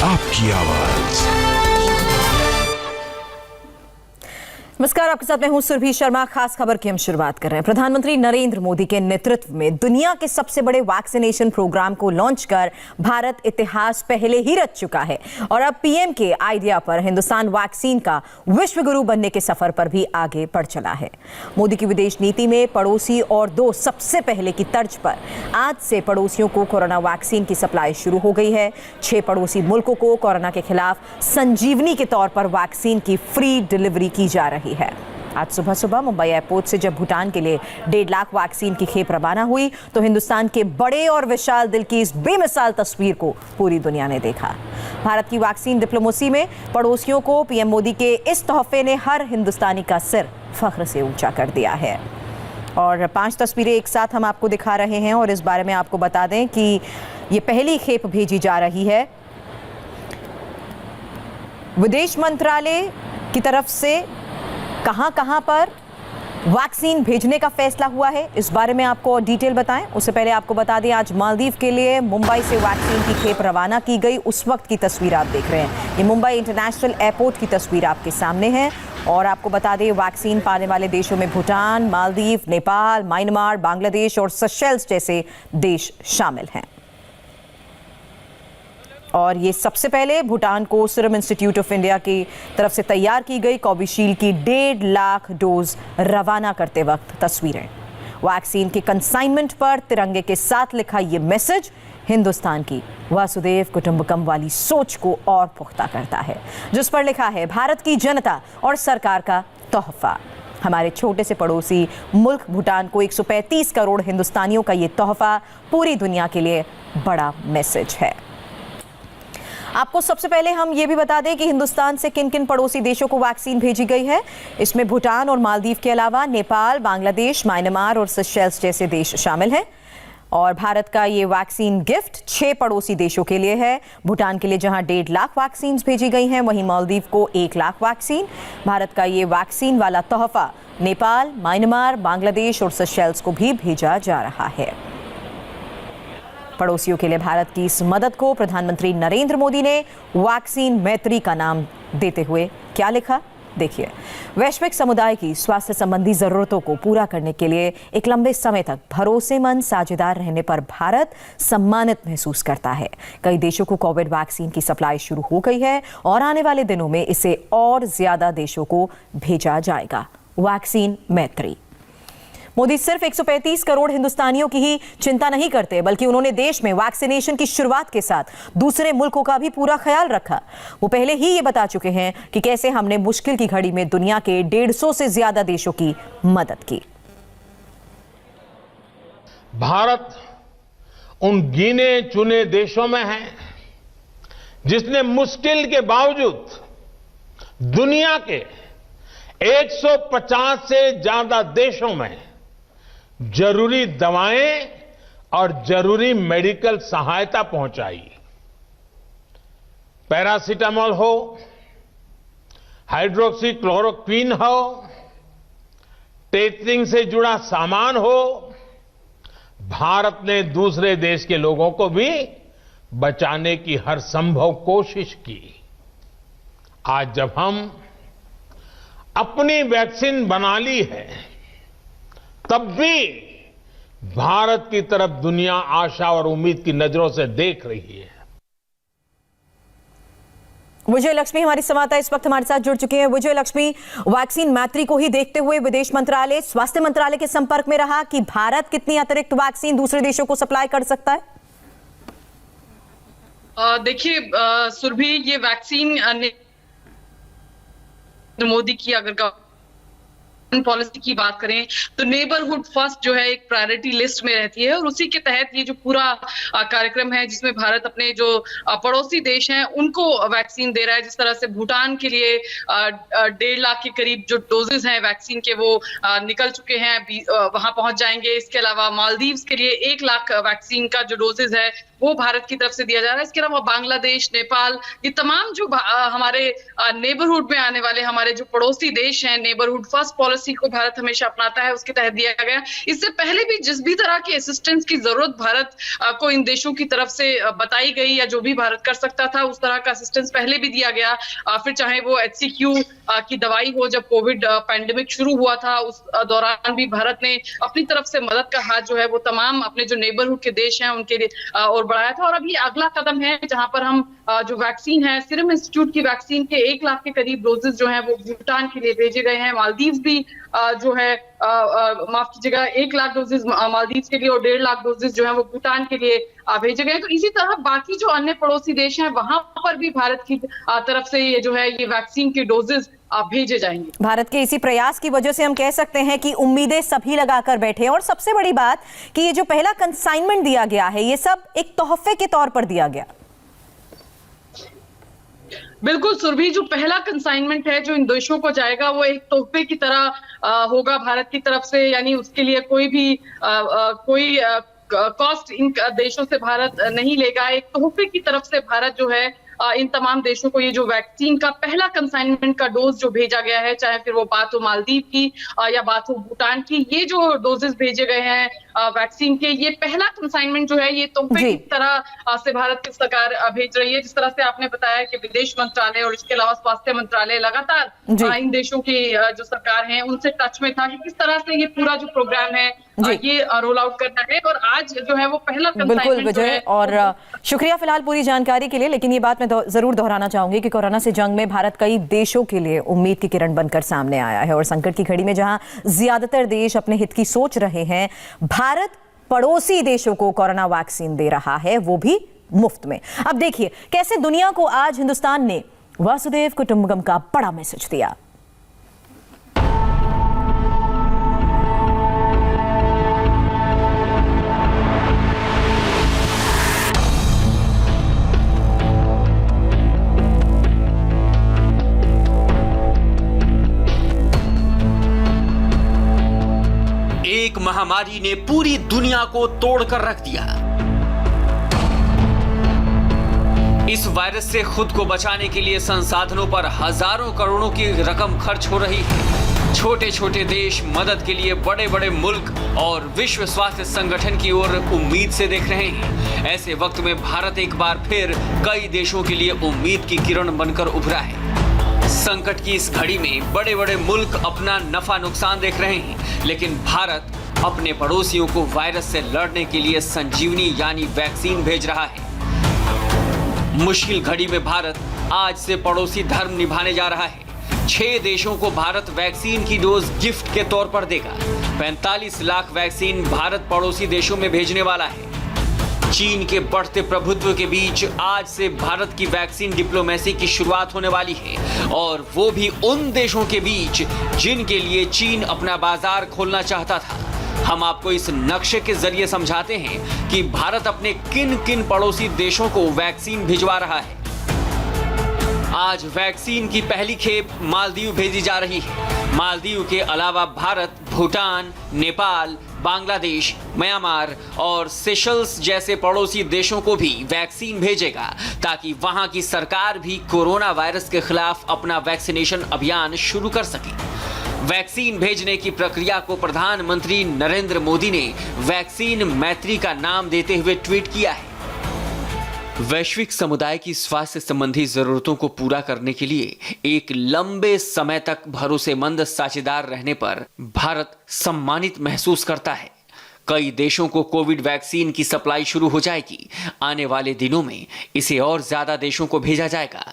आपकी आवाज। नमस्कार, आपके साथ मैं हूं सुरभि शर्मा। खास खबर की हम शुरुआत कर रहे हैं। प्रधानमंत्री नरेंद्र मोदी के नेतृत्व में दुनिया के सबसे बड़े वैक्सीनेशन प्रोग्राम को लॉन्च कर भारत इतिहास पहले ही रच चुका है और अब पीएम के आइडिया पर हिंदुस्तान वैक्सीन का विश्व गुरु बनने के सफर पर भी आगे बढ़ चला है। मोदी की विदेश नीति में पड़ोसी और दो सबसे पहले की तर्ज पर आज से पड़ोसियों को कोरोना वैक्सीन की सप्लाई शुरू हो गई है। 6 पड़ोसी मुल्कों को कोरोना के खिलाफ संजीवनी के तौर पर वैक्सीन की फ्री डिलीवरी की जा रही है। आज सुबह सुबह मुंबई एयरपोर्ट से जब भूटान के लिए 1.5 लाख वैक्सीन की खेप रवाना हुई तो हिंदुस्तान के बड़े और विशाल दिल की इस बेमिसाल तस्वीर को पूरी दुनिया ने देखा। भारत की वैक्सीन डिप्लोमेसी में पड़ोसियों को पीएम मोदी के इस तोहफे ने हर हिंदुस्तानी का सिर फख्र से ऊंचा कर दिया है। और 5 तस्वीरें एक साथ हम आपको दिखा रहे हैं और इस बारे में आपको बता दें कि ये पहली खेप भेजी जा रही है। विदेश मंत्रालय की तरफ से कहां पर वैक्सीन भेजने का फैसला हुआ है, इस बारे में आपको और डिटेल बताएं। उससे पहले आपको बता दें, आज मालदीव के लिए मुंबई से वैक्सीन की खेप रवाना की गई। उस वक्त की तस्वीर आप देख रहे हैं। ये मुंबई इंटरनेशनल एयरपोर्ट की तस्वीर आपके सामने है। और आपको बता दें, वैक्सीन पाने वाले देशों में भूटान, मालदीव, नेपाल, म्यांमार, बांग्लादेश और सेशेल्स जैसे देश शामिल हैं। और ये सबसे पहले भूटान को सीरम इंस्टीट्यूट ऑफ इंडिया की तरफ से तैयार की गई कोविशील्ड की 1.5 लाख डोज रवाना करते वक्त तस्वीरें। वैक्सीन के कंसाइनमेंट पर तिरंगे के साथ लिखा ये मैसेज हिंदुस्तान की वसुधैव कुटुंबकम वाली सोच को और पुख्ता करता है, जिस पर लिखा है भारत की जनता और सरकार का तोहफा। हमारे छोटे से पड़ोसी मुल्क भूटान को 135 करोड़ हिंदुस्तानियों का ये तोहफा पूरी दुनिया के लिए बड़ा मैसेज है। आपको सबसे पहले हम ये भी बता दें कि हिंदुस्तान से किन किन पड़ोसी देशों को वैक्सीन भेजी गई है। इसमें भूटान और मालदीव के अलावा नेपाल, बांग्लादेश, म्यांमार और सेशेल्स जैसे देश शामिल हैं। और भारत का ये वैक्सीन गिफ्ट 6 पड़ोसी देशों के लिए है। भूटान के लिए जहां 1.5 लाख वैक्सीन भेजी गई हैं, वहीं मालदीव को 1 लाख वैक्सीन। भारत का ये वैक्सीन वाला तोहफा नेपाल, म्यांमार, बांग्लादेश और सेशेल्स को भी भेजा जा रहा है। पड़ोसियों के लिए भारत की इस मदद को प्रधानमंत्री नरेंद्र मोदी ने वैक्सीन मैत्री का नाम देते हुए क्या लिखा, देखिए। वैश्विक समुदाय की स्वास्थ्य संबंधी जरूरतों को पूरा करने के लिए एक लंबे समय तक भरोसेमंद साझेदार रहने पर भारत सम्मानित महसूस करता है। कई देशों को कोविड वैक्सीन की सप्लाई शुरू हो गई है और आने वाले दिनों में इसे और ज्यादा देशों को भेजा जाएगा। वैक्सीन मैत्री। मोदी सिर्फ 135 करोड़ हिंदुस्तानियों की ही चिंता नहीं करते, बल्कि उन्होंने देश में वैक्सीनेशन की शुरुआत के साथ दूसरे मुल्कों का भी पूरा ख्याल रखा। वो पहले ही ये बता चुके हैं कि कैसे हमने मुश्किल की घड़ी में दुनिया के 150 से ज्यादा देशों की मदद की। भारत उन गिने चुने देशों में है जिसने मुश्किल के बावजूद दुनिया के 150 से ज्यादा देशों में जरूरी दवाएं और जरूरी मेडिकल सहायता पहुंचाई। पैरासीटामोल हो, हाइड्रोक्सी क्लोरोक्वीन हो, टेस्टिंग से जुड़ा सामान हो, भारत ने दूसरे देश के लोगों को भी बचाने की हर संभव कोशिश की। आज जब हम अपनी वैक्सीन बना ली है, तब भी भारत की तरफ दुनिया आशा और उम्मीद की नजरों से देख रही है। विजय लक्ष्मी हमारी संवाददाता इस वक्त हमारे साथ जुड़ चुके हैं। विजय लक्ष्मी, वैक्सीन मैत्री को ही देखते हुए विदेश मंत्रालय, स्वास्थ्य मंत्रालय के संपर्क में रहा कि भारत कितनी अतिरिक्त वैक्सीन दूसरे देशों को सप्लाई कर सकता है? देखिए सुरभि, ये वैक्सीन मोदी की अगर पॉलिसी की बात करें तो नेबरहुड फर्स्ट जो है एक प्रायोरिटी लिस्ट में रहती है और उसी के तहत ये जो पूरा कार्यक्रम है जिसमें भारत अपने जो पड़ोसी देश हैं उनको वैक्सीन दे रहा है। जिस तरह से भूटान के लिए 1.5 लाख के करीब जो डोजेज हैं वैक्सीन के वो निकल चुके हैं, वहां पहुंच जाएंगे। इसके अलावा मालदीव्स के लिए 1 लाख वैक्सीन का जो डोजेज है वो भारत की तरफ से दिया जा रहा है। इसके अलावा बांग्लादेश, नेपाल, ये तमाम जो हमारे नेबरहुड में आने वाले हमारे जो पड़ोसी देश हैं, नेबरहुड फर्स्ट पॉलिसी पॉलिसी को भारत हमेशा अपनाता है उसके तहत दिया गया। इससे पहले भी जिस भी तरह की असिस्टेंस की जरूरत भारत को इन देशों की तरफ से बताई गई या जो भी भारत कर सकता था उस तरह का असिस्टेंस पहले भी दिया गया। फिर चाहे वो HCQ की दवाई हो, जब कोविड पैंडेमिक शुरू हुआ था उस दौरान भी भारत ने अपनी तरफ से मदद का हाथ जो है वो तमाम अपने जो नेबरहुड के देश हैं उनके लिए और बढ़ाया था। और अभी अगला कदम है जहां पर हम जो वैक्सीन है, सीरम इंस्टीट्यूट की वैक्सीन के 1 लाख के करीब डोजेस जो हैं वो भूटान के लिए भेजे गए हैं। मालदीव भी जो है माफ कीजिएगा 1 लाख डोजेस मालदीव के लिए और 1.5 लाख डोजेस जो है वो भूटान के लिए भेजे गए। तो इसी तरह बाकी जो अन्य पड़ोसी देश हैं वहां पर भी भारत की तरफ से ये जो है ये वैक्सीन के डोजेस भेजे जाएंगे। भारत के इसी प्रयास की वजह से हम कह सकते हैं कि उम्मीदें सभी लगाकर बैठे हैं। और सबसे बड़ी बात कि ये जो पहला कंसाइनमेंट दिया गया है ये सब एक तोहफे के तौर पर दिया गया। बिल्कुल सुरभि, जो पहला कंसाइनमेंट है जो इन देशों को जाएगा वो एक तोहफे की तरह होगा भारत की तरफ से। यानी उसके लिए कोई भी कॉस्ट इन देशों से भारत नहीं लेगा। एक तोहफे की तरफ से भारत जो है इन तमाम देशों को ये जो वैक्सीन का पहला कंसाइनमेंट का डोज जो भेजा गया है, चाहे फिर वो बात हो मालदीव की या बात हो भूटान की, ये जो डोजेस भेजे गए हैं वैक्सीन के, ये पहला कंसाइनमेंट जो है ये तोहफे की तरह से भारत की सरकार भेज रही है। जिस तरह से आपने बताया कि विदेश मंत्रालय और इसके अलावा स्वास्थ्य मंत्रालय लगातार इन देशों की जो सरकार है उनसे टच में था कि किस तरह से ये पूरा जो प्रोग्राम है ये रोल आउट करना है। और आज जो है वो पहला बिल्कुल विजय, और शुक्रिया फिलहाल पूरी जानकारी के लिए। लेकिन ये बात मैं जरूर दोहराना चाहूंगी कि कोरोना से जंग में भारत कई देशों के लिए उम्मीद की किरण बनकर सामने आया है। और संकट की घड़ी में जहां ज्यादातर देश अपने हित की सोच रहे हैं, भारत पड़ोसी देशों को कोरोना वैक्सीन दे रहा है, वो भी मुफ्त में। अब देखिए कैसे दुनिया को आज हिंदुस्तान ने वसुधैव कुटुंबकम का बड़ा मैसेज दिया। एक महामारी ने पूरी दुनिया को तोड़कर रख दिया। इस वायरस से खुद को बचाने के लिए संसाधनों पर हजारों करोड़ों की रकम खर्च हो रही है। छोटे छोटे देश मदद के लिए बड़े बड़े मुल्क और विश्व स्वास्थ्य संगठन की ओर उम्मीद से देख रहे हैं। ऐसे वक्त में भारत एक बार फिर कई देशों के लिए उम्मीद की किरण बनकर उभरा है। संकट की इस घड़ी में बड़े बड़े मुल्क अपना नफा नुकसान देख रहे हैं, लेकिन भारत अपने पड़ोसियों को वायरस से लड़ने के लिए संजीवनी यानी वैक्सीन भेज रहा है। मुश्किल घड़ी में भारत आज से पड़ोसी धर्म निभाने जा रहा है। 6 देशों को भारत वैक्सीन की डोज गिफ्ट के तौर पर देगा। 45 लाख वैक्सीन भारत पड़ोसी देशों में भेजने वाला है। चीन के बढ़ते प्रभुत्व के बीच आज से भारत की वैक्सीन डिप्लोमेसी की शुरुआत होने वाली है, और वो भी उन देशों के बीच जिनके लिए चीन अपना बाजार खोलना चाहता था। हम आपको इस नक्शे के जरिए समझाते हैं कि भारत अपने किन किन पड़ोसी देशों को वैक्सीन भिजवा रहा है। आज वैक्सीन की पहली खेप मालदीव भेजी जा रही है। मालदीव के अलावा भारत भूटान, नेपाल, बांग्लादेश, म्यांमार और सेशल्स जैसे पड़ोसी देशों को भी वैक्सीन भेजेगा, ताकि वहां की सरकार भी कोरोना वायरस के खिलाफ अपना वैक्सीनेशन अभियान शुरू कर सके। वैक्सीन भेजने की प्रक्रिया को प्रधानमंत्री नरेंद्र मोदी ने वैक्सीन मैत्री का नाम देते हुए ट्वीट किया है। वैश्विक समुदाय की स्वास्थ्य संबंधी जरूरतों को पूरा करने के लिए एक लंबे समय तक भरोसेमंद साझेदार रहने पर भारत सम्मानित महसूस करता है। कई देशों को कोविड वैक्सीन की सप्लाई शुरू हो जाएगी। आने वाले दिनों में इसे और ज्यादा देशों को भेजा जाएगा।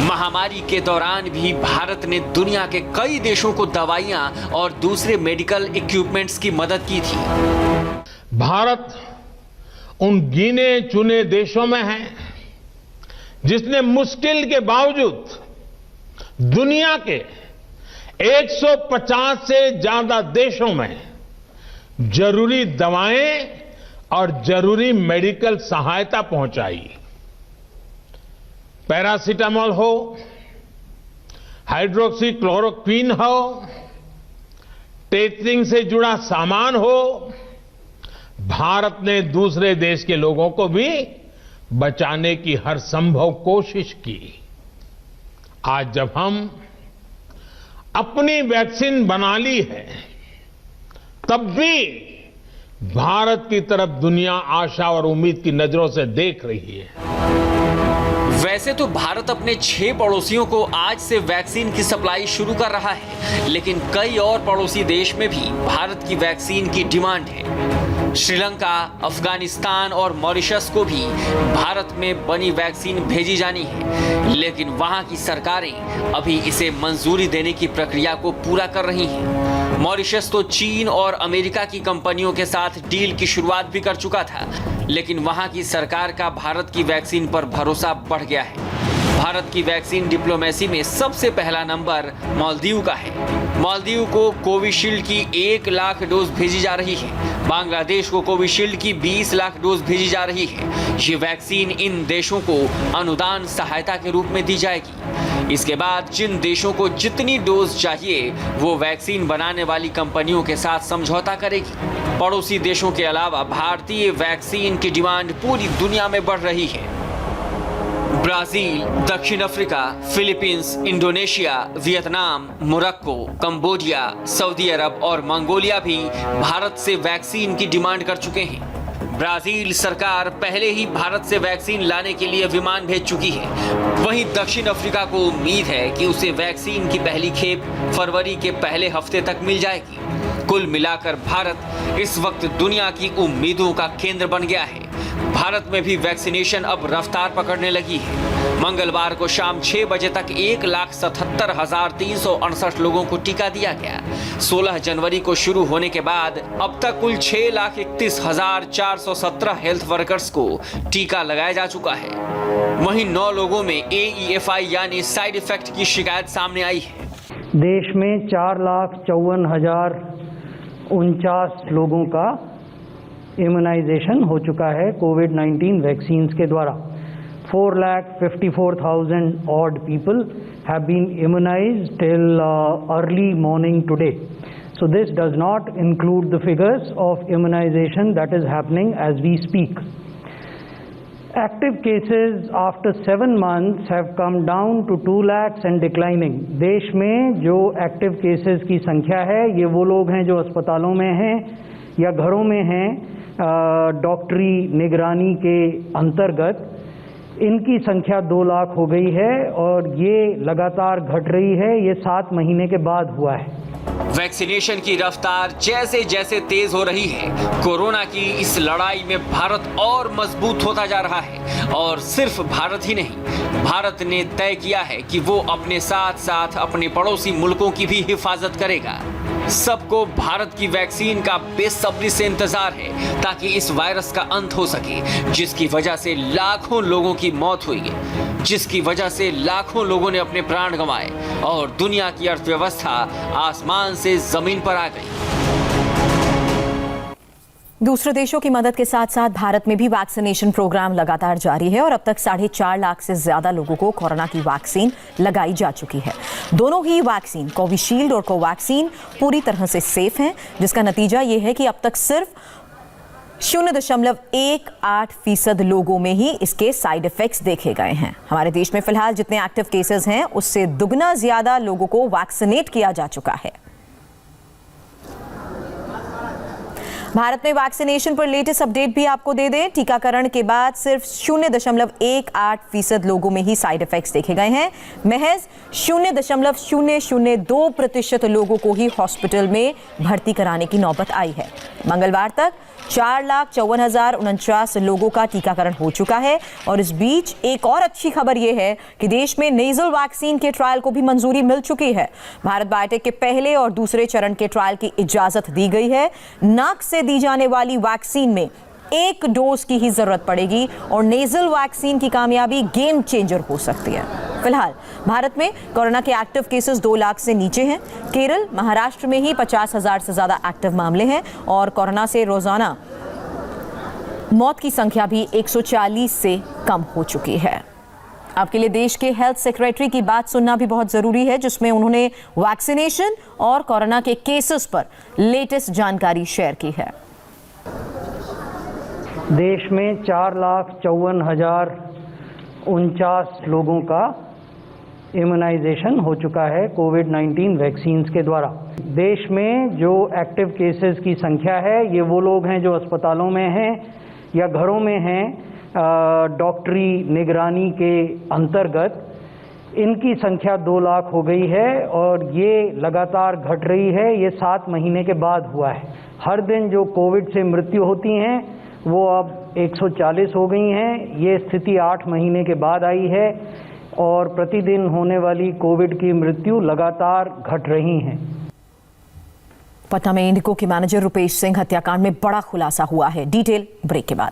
महामारी के दौरान भी भारत ने दुनिया के कई देशों को दवाइयां और दूसरे मेडिकल इक्विपमेंट्स की मदद की थी। भारत उन गिने चुने देशों में है जिसने मुश्किल के बावजूद दुनिया के 150 से ज्यादा देशों में जरूरी दवाएं और जरूरी मेडिकल सहायता पहुंचाई। पैरासीटामोल हो, हाइड्रोक्सी क्लोरोक्वीन हो, टेस्टिंग से जुड़ा सामान हो, भारत ने दूसरे देश के लोगों को भी बचाने की हर संभव कोशिश की। आज जब हम अपनी वैक्सीन बना ली है, तब भी भारत की तरफ दुनिया आशा और उम्मीद की नजरों से देख रही है। वैसे तो भारत अपने 6 पड़ोसियों को आज से वैक्सीन की सप्लाई शुरू कर रहा है, लेकिन कई और पड़ोसी देश में भी भारत की वैक्सीन की डिमांड है। श्रीलंका, अफगानिस्तान और मॉरिशस को भी भारत में बनी वैक्सीन भेजी जानी है, लेकिन वहां की सरकारें अभी इसे मंजूरी देने की प्रक्रिया को पूरा कर रही हैं। मॉरिशस तो चीन और अमेरिका की कंपनियों के साथ डील की शुरुआत भी कर चुका था, लेकिन वहां की सरकार का भारत की वैक्सीन पर भरोसा बढ़ गया है। भारत की वैक्सीन डिप्लोमेसी में सबसे पहला नंबर मालदीव का है। मालदीव को कोविशील्ड की 1 लाख डोज भेजी जा रही है। बांग्लादेश को कोविशील्ड की 20 लाख डोज भेजी जा रही है। ये वैक्सीन इन देशों को अनुदान सहायता के रूप में दी जाएगी। इसके बाद जिन देशों को जितनी डोज चाहिए वो वैक्सीन बनाने वाली कंपनियों के साथ समझौता करेगी। पड़ोसी देशों के अलावा भारतीय वैक्सीन की डिमांड पूरी दुनिया में बढ़ रही है। ब्राजील, दक्षिण Africa, Philippines, Indonesia, Vietnam, Morocco, Cambodia, सऊदी अरब और मंगोलिया भी भारत से वैक्सीन की डिमांड कर चुके हैं। ब्राजील सरकार पहले ही भारत से वैक्सीन लाने के लिए विमान भेज चुकी है। वहीं दक्षिण अफ्रीका को उम्मीद है कि उसे वैक्सीन की पहली खेप फरवरी के पहले हफ्ते तक मिल जाएगी। कुल मिलाकर भारत इस वक्त दुनिया की उम्मीदों का केंद्र बन गया है। भारत में भी वैक्सीनेशन अब रफ्तार पकड़ने लगी है। मंगलवार को शाम 6 बजे तक 1,77,368 लोगों को टीका दिया गया। 16 जनवरी को शुरू होने के बाद अब तक कुल 6,31,417 हेल्थ वर्कर्स को टीका लगाया जा चुका है। वहीं 9 लोगों में AEFI यानी साइड इफेक्ट की शिकायत सामने आई है। देश में 4,54,049 लोगों का इम्यूनाइजेशन हो चुका है कोविड-19 वैक्सीन्स के द्वारा। 4,54,000 odd people have been immunized till early morning today. So this does not include the figures of immunization that is happening as we speak. Active cases after 7 months have come down to 2 lakhs and declining. देश में जो active cases की संख्या है ये वो लोग हैं जो अस्पतालों में हैं या घरों में हैं डॉक्टरी निगरानी के अंतर्गत। इनकी संख्या 2 लाख हो गई है और ये लगातार घट रही है। ये 7 महीने के बाद हुआ है। वैक्सीनेशन की रफ्तार जैसे जैसे तेज हो रही है, कोरोना की इस लड़ाई में भारत और मजबूत होता जा रहा है। और सिर्फ भारत ही नहीं, भारत ने तय किया है कि वो अपने साथ साथ अपने पड़ोसी मुल्कों की भी हिफाजत करेगा। सबको भारत की वैक्सीन का बेसब्री से इंतजार है ताकि इस वायरस का अंत हो सके, जिसकी वजह से लाखों लोगों की मौत हुई है, जिसकी वजह से लाखों लोगों ने अपने प्राण गंवाए और दुनिया की अर्थव्यवस्था आसमान से जमीन पर आ गई। दूसरे देशों की मदद के साथ साथ भारत में भी वैक्सीनेशन प्रोग्राम लगातार जारी है और अब तक 4.5 लाख से ज्यादा लोगों को कोरोना की वैक्सीन लगाई जा चुकी है। दोनों ही वैक्सीन कोविशील्ड और कोवैक्सीन पूरी तरह से सेफ हैं, जिसका नतीजा ये है कि अब तक सिर्फ 0.18% लोगों में ही इसके साइड इफेक्ट्स देखे गए हैं। हमारे देश में फिलहाल जितने एक्टिव केसेस हैं उससे दुगना ज्यादा लोगों को वैक्सीनेट किया जा चुका है। भारत में वैक्सीनेशन पर लेटेस्ट अपडेट भी आपको दे दें। टीकाकरण के बाद सिर्फ 0.18% लोगों में ही साइड इफेक्ट्स देखे गए हैं। महज 0.002% लोगों को ही हॉस्पिटल में भर्ती कराने की नौबत आई है। मंगलवार तक 4,54,049 लोगों का टीकाकरण हो चुका है। और इस बीच एक और अच्छी खबर यह है कि देश में नेजल वैक्सीन के ट्रायल को भी मंजूरी मिल चुकी है। भारत बायोटेक के पहले और दूसरे चरण के ट्रायल की इजाजत दी गई है। नाक से दी जाने वाली वैक्सीन में 1 डोज की ही जरूरत पड़ेगी और नेजल वैक्सीन की कामयाबी गेम चेंजर हो सकती है। फिलहाल भारत में कोरोना के एक्टिव केसेस 2 लाख से नीचे हैं। केरल, महाराष्ट्र में ही 50,000 से ज्यादा एक्टिव मामले हैं और कोरोना से रोजाना मौत की संख्या भी 140 से कम हो चुकी है। आपके लिए देश के हेल्थ सेक्रेटरी की बात सुनना भी बहुत जरूरी है, जिसमें उन्होंने वैक्सीनेशन और कोरोना के केसेस पर लेटेस्ट जानकारी शेयर की है। देश में 4,54,049 लोगों का इम्यूनाइजेशन हो चुका है कोविड-19 वैक्सीन्स के द्वारा। देश में जो एक्टिव केसेस की संख्या है, ये वो लोग हैं जो अस्पतालों में हैं या घरों में हैं डॉक्टरी निगरानी के अंतर्गत, इनकी संख्या 2 लाख हो गई है और ये लगातार घट रही है। ये 7 महीने के बाद हुआ है। हर दिन जो कोविड से मृत्यु होती हैं वो अब 140 हो गई हैं। ये स्थिति 8 महीने के बाद आई है और प्रतिदिन होने वाली कोविड की मृत्यु लगातार घट रही हैं। पटना में इंडिको के मैनेजर रुपेश सिंह हत्याकांड में बड़ा खुलासा हुआ है। डिटेल ब्रेक के बाद।